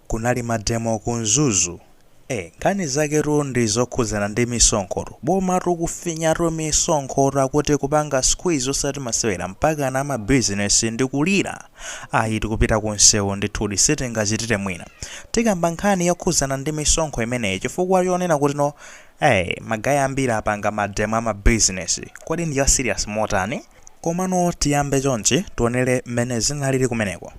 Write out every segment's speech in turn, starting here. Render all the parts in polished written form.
kunali mademo kunzuzu. Nkhani zake ndi zokhuzana ndi misonkho. Boma likufinyatu misonkho akuti kupanga squeeze osati masewera mpaka na mabizinesi ndi kulira. Tikupita kunsewu ndithu sitingachitire mwina. Tikamba nkhani yokhuzana ndi misonkho imeneyi chifukwa yonena kuti magaya ambiri apanga mademo amabizinesi. Kodi ndi ya serious motani? Komano tiyambe chonchi tionere mmene zinalili kumeneko.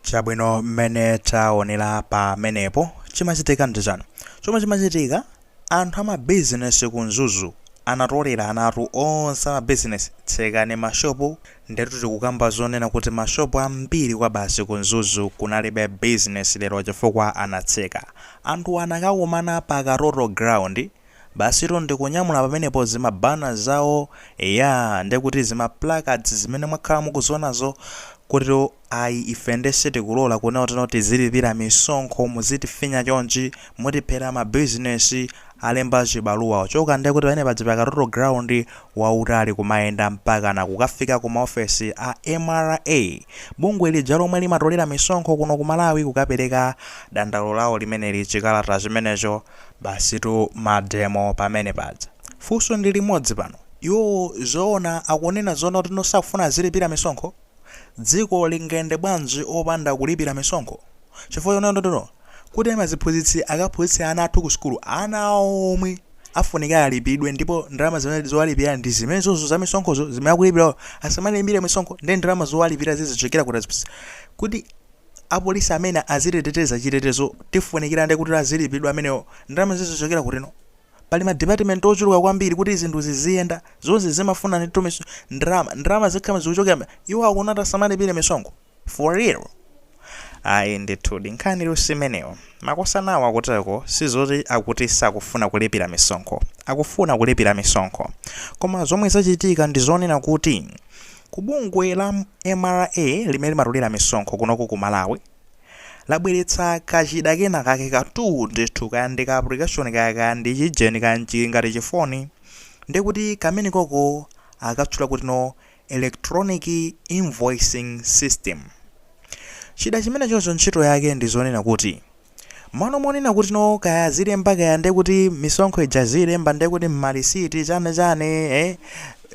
Chabwino mmene taonera pamenepo chimachitika ndi chani. Chomwe chimachitika anthu amabizinesi kunzuzu anatolera anatu onse amabizinesi tsekani mashopu. Ndetu tikukamba zonena kuti mashopu ambiri kwa basi kunzuzu kunalibe business lero chifukwa anatseka. Anthu anakakumana pa Karoto ground basi ndi kunyamula pamenepo zimabana zawo ndekuti zima placards zimene mwakhala mukuzonazo kuti ife ndese tikulola kuti zilipira misonkho muzitifinya chonchi mutiphera mabizinesi alemba chibaluwa choka ndekuti pamene pa Karoto ground wautali kumayenda mpaka na kukafika ku maofesi a MRA, bungwe lija lomwe limatolera misonkho kuno ku Malawi, kukapereka dandaulo lawo limeneli chikalata chimenecho basitu mademo pamene paja. Funso ndi limodzi pano, iwo zoona akunena zona kuti nosakufuna zilipira misonkho? Dziko lingende bwanji opanda kulipira misonkho? Chifukwa yonena kuti maziphunzitsi akaphunzitse ana athu ku sukulu, ana omwe afunika alipidwe ndipo ndalama zimene zowalipira ndi zimenezo za misonkhozo zimene akulipira asamalipire misonkho ndi ndalama zowalipira zizichokera kuti apolisi amene azititeteza chitetezo tifunikira ndi kuti azilipidwa amenewo ndalama zizichokera kutino. Pali ma department ochuluka kwambiri kuti zinthu ziziyenda zonse zimafuna ndi ndalama zikhala zikuchokera iwo akunata asamalipire misonkho for real. Ndithu nkhani lusimenewo makosanawo akuteko sizoti akuti sakufuna kulipira misonkho, akufuna kulipira misonkho, koma zomwe zachitika ndi zonena kuti kubungwe la MRA limene limatolera misonkho kunoku ku Malawi labweretsa kachida kena kake katu ndithu kandi ka application kaka ndi chijeni kanchi ngati chifoni ndikuti kamene koko akatchula kuti electronic invoicing system. Chida chimene chonso ntchito yake ndi zonena kuti monena kuti kaya zilemba kaya ndekuti misonkho ija zilemba ndekuti mmalisiti chane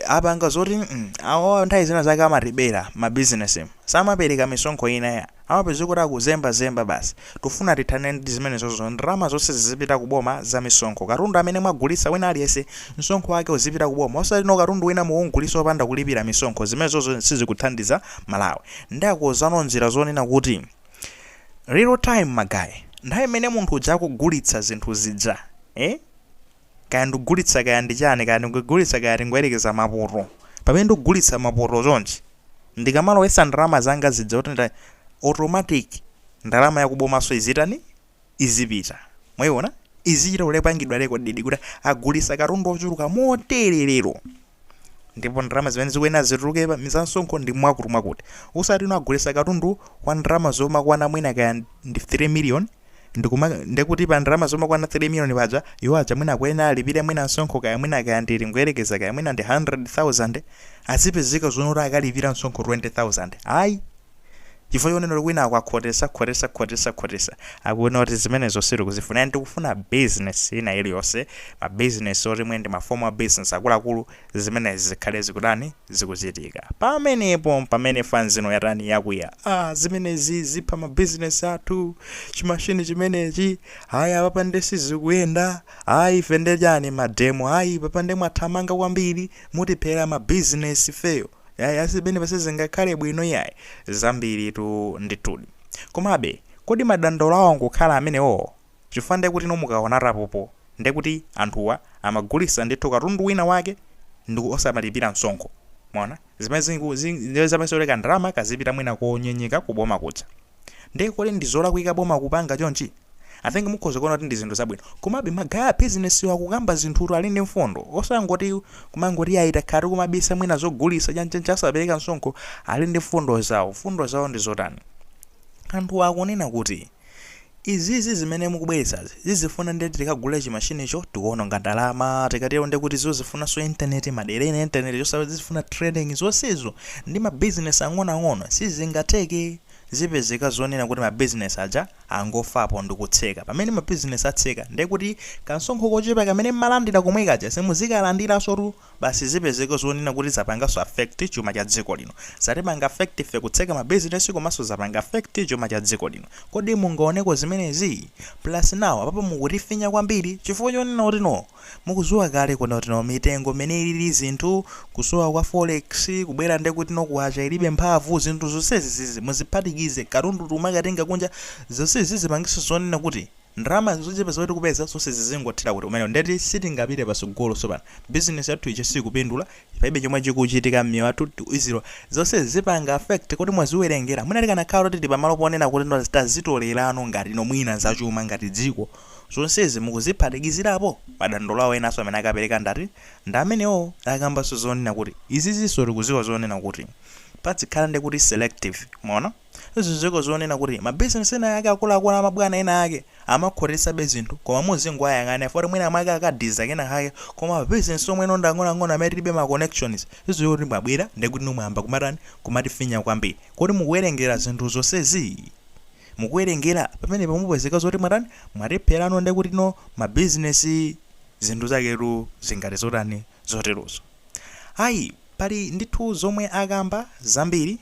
apanga zoti awo nthawi zina zake amatibera mabizinesi samapereka misonkho ina amapeza kuti akuzemba basi. Tufuna tithane ndi zimenezozo ndalama zonse zizipita kuboma za misonkho. Katundu amene mwagulitsa wina aliyense msonkho wake uzipita kuboma, osati katundu wina muwugulitsa opanda kulipira misonkho. Zimenezozo sizikuthandiza Malawi. Ndakozano njira zonena kuti real time magayi nthawi imene munthu uja akugulitsa zinthu zija kaya ndikugulitsa kaya ndi chani kaya ndikugulitsa kaya tingoyerekeza mapoto. Pamene ndikugulitsa mapoto chonchi ndikamalowetsa ndalama zanga zija kuti automatic ndalama yakubomaso izipita. Mwayiona izichita kulepangidwa record kuti agulitsa katundu ochuluka motererero ndipo ndalama zimene zikuyenera zituluke pa misonkho ndi mwakuti usati agulitsa katundu kwa ndalama zomakwana mwina kaya ndi 3 million ndikuti pa ndalama zomakwana 3 million paja iwo aja mwina akuyenera alipire mwina msonkho kaya mwina kaya ndili ngoyerekeza kaya mwina ndi 100,000 azipezeka zonoti akalipira msonkho 20,000. Chifukwa yonena wina akwakhotesa akuona kuti zimenezo siri kuzifuna ndikufuna business ina iliyonse ma business oti mwe ndi ma formal business akuluakulu zimene zikhale zikutani zikuchitika pamene fanzino yatani yakuya zimenezi zipha ma business athu chimashini chimenechi papande sizikuyenda ife ndechani mademo papande mwathamanga kwambiri mutiphera ma business feyo asibene pasizingakhale bwino yayi zambiri tu nditudi. Komabe kodi madandaulo awo ngokhala amenewo chifukwa kuti mukaona rapopo ndekuti anthuwa amagulitsa ndithu katundu wina wake ndi osamalipira msonkho. Mwaona zimene zamasoleka ndalama kazipita mwina konyenyeka kuboma kuja ndekole ndizolakwika boma kupanga chonchi. I think mukhoza kuona kuti ndi zinthu zabwino. Komabe magaya business wakukamba zinthu ali ndi mfundo osangoti kumangoti aita khari kumabisa mwina zogulitsa chancha asapereka msonkho ali ndi fundo zawo ndi zotani. anthu akunena kuti izizi zimene mukubweretsazi zizifuna ndeti tikagule chimashinicho tikuononga ndalama, tikatero ndi kuti zifunanso intaneti, madereni intaneti, chosaba zifuna trading, zonsezo ndi mabizinesi ang'onoang'ono sizingateke. Zipezeka zonena kuti mabizinesi aja angofapo ndikutseka. Pamene mabizinesi atseka ndiye kuti kansonkho kochepa kamene mmalandira komwe kaja simuzikalandiranso basi zipezeka zonena kuti zapanganso affect chuma cha dziko lino. Zatipanga affect ife kutseka mabizinesi komanso zapanga affect chuma cha dziko lino. Kodi mungaoneko zimenezi? Plus now apapo mukutifinya kwambiri chifukwa chonena kuti no mukuzuwa kale kuna kuti no mitengo mene ilili zinthu kusowa kwa forex kubwera ndi kuti no kuacha ilibe mphamvu zinthu zonsezi muziphatikize katundu tumakatenga kunja zonsezi zipangiso zonena kuti ndalama zochepa zoti kupeza zonse zizingothira kuti umene ndeti sitingapite pasogolo sopano business yathu ichi sikupindula paibe chomwe chikuchitika mmiyo athu iziro zonse zipanga affect kuti mwaziwerengera mwina kanakhala kuti pamalo ponena kuti ndo tazitolerano ngati no mwina zachuma ngati dziko zonsezi mukuziphatikizirapo madandolo awo enaso amene akapereka ndati ndamenewo akambanso zonena kuti izizinso tikuziwa zonena kuti pazikhala ndi kuti selective mona ziziko zonena kuti mabusiness ena yake akuluakulu amabwana ena yake amakhotesa bezinthu koma muzingo ayang'ana fori mwina amake akadiza kena hake koma mabusiness omwe eno ndang'onoang'ono amene tilibe ma connections izo kuti mwabwera ndi kuti nomuyamba kumatani kumatifinya kwambiri kuti mukuwerengera zinthu zonsezi mukuwerengera pamene pamupezeka zoti mwatani mwatipherano ndi kuti no mabusiness zinthu zaketu zingati zotani zoterozo. Ayi pali ndithu zomwe akamba zambiri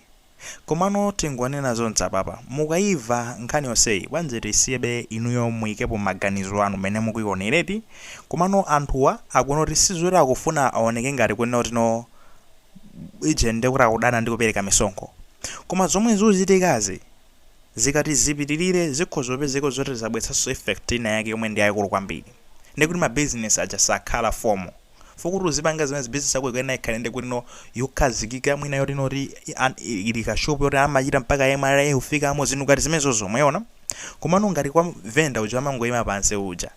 komano tingonena zonse papa mukaiva nkhani yonseyi bwanji tisiyebe inuyo muyikepo maganizo anu mene mukuyionereti komano anthuwa akunoti sizoti akufuna aoneke ngati kunena kuti no ijende kuti akudana ndi kupereka misonkho koma zomwe zikuchitikazi zikati zipitirire zikhozopezeka zoti zabweretsanso effect ina yake yomwe ndi yayikulu kwambiri ndi kuti mabizinesi aja sakhala fomo fokuti uzipanga zimene business yako ikuyena ikhale ndi kuti no yokhazikika mwina yoti noti ili kashopu yoti amachita mpaka MRA ufikamo zinthu ngati zimenezozo mwayiona komano ngati kwa vendor uja amangoyima pansi uja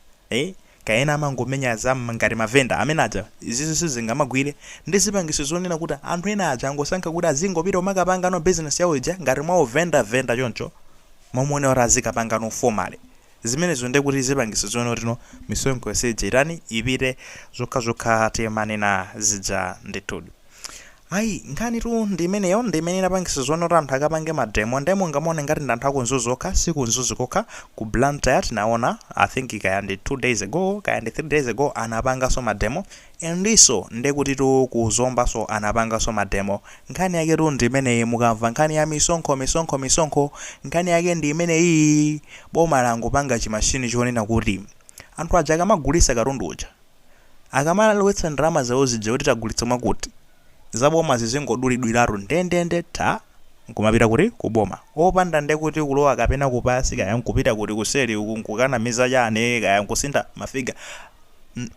kaena amangomenya zamu ngati mavenda amene aja izizo sizingamagwire ndi zipangiso zonena kuti anthu ena aja angosankha kuti azingopita umakapanga no business yawo ija ngati mwawo vendor choncho momwe ora azikapanga no formal zimenezo ndi kuti zipangiso zonena kuti no misonkho yonse irani ipite zokha temanena zija nditudi. Ayi nkhani tu ndi imeneyo ndi imene inapangiso zonena anthu akapange mademo ndemo ngamone ngati ndanthu akunzuzokha sikunzuzukokha ku Blantyre tinaona I think kaya ndi 2 days ago kaya ndi 3 days ago anapangaso mademo endiso ndi kuti tu kuzombaso anapangaso mademo nkhani yake tu ndi imeneyi mukamva nkhani ya misonkho nkhani yake ndi imeneyi boma langopanga chimashini chonena kuti anthu aja akamagulisa katundu uja akamalowetsa ndalama zawo zija kuti tagulitsa mwakuti zaboma zizingodulidwiratu ndendende ta nkumapita kuti kuboma opanda ndi kuti kulowa kapena kupasi kaya nkupita kuti kuseri nkukana miza chane kaya nkusintha mafiga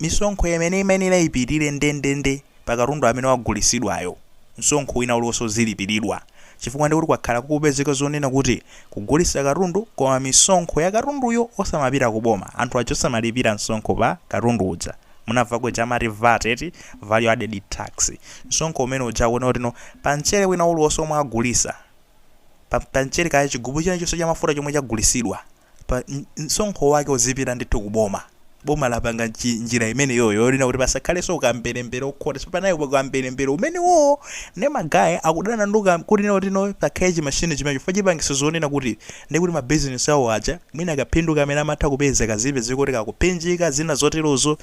misonkho imene ipitire ndendende pakatundu amene wagulisidwayo msonkho wina uliwonso zilipiridwa chifukwa ndi kuti kwakhala kupezeka zonena kuti kugulisa katundu koma misonkho ya katunduyo osamapita kuboma anthu acho samalipira msonkho pa katundu uja munamva kuti amati VAT eti value added tax msonkho umene uja kuona kuti no panchere wina uliwonso omwe agulisa panchere kaya chigubu chonse cha mafuta chomwe chagulisidwa msonkho wake uzipita ndithu kuboma boma lapanga njira imene yoyo lina kuti pasakhaleso ukamberembere okhota panayo ukamberembere umenewo ne magayi akudana nduka kuti noti no package machine chimene chifukwa chipangiso zonena kuti ndi kuti mabusiness awo aja mwina akaphinduka amene amatha kupeza kazibe zikuti kakupinjika zina zoterozo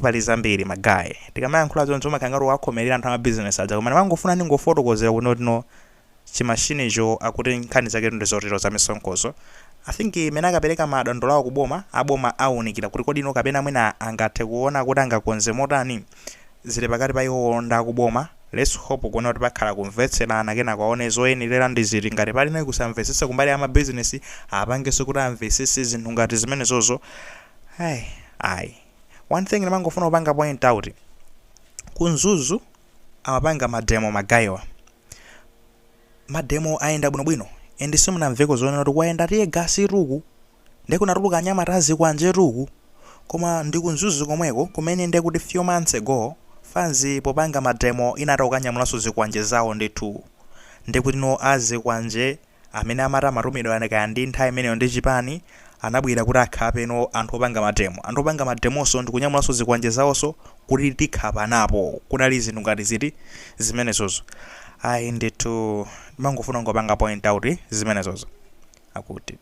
pali zambiri magayi tikamayankhula zonse makangaro wakhomerera anthu amabusiness aja koma mangofuna ningofotokozera kuti noti no chimashinicho akuti nkhani zake ndi zotero za misonkhozo I think imene akapereka madandolo awo kuboma aboma awunikira kuti kodi no kapena mwina angathe kuona kuti angakonze motani zili pakati pa iwo nda kuboma. Let's hope kuona kuti pakhala kumvetserana kena kwaone zoyenera ndi zili ngati pali nayi kusamvetsesa kumbali ya mabusiness apangenso kuti amvetsese zinthu ngati zimenezozo. Ayi one thing ndimangofuna kupanga point out kunzuzu amapanga mademo magayiwa mademo ayenda bwinobwino endi simunamveko zonena kuti kwayenda tiye gasi ruku ndi kunatuluka anyamatazi kwanje ruku koma ndi kunzuzu komweko kumene ndi kuti few months ago fanzi popanga mademo inatoka nyamulanso zikwanje zawo ndithu ndi kuti no azikwanje amene amati amatumidwa kaya ndi nthawi imeneyo ndi chipani anabwera kuti akhapeno anthu opanga mademonso ndi kunyamulanso zikwanje zawonso kuti tikhapa napo kunali zinthu ngati ziti zimenezozo. Ayi ndithu mangofuna ngopanga point out zimenezozo akuti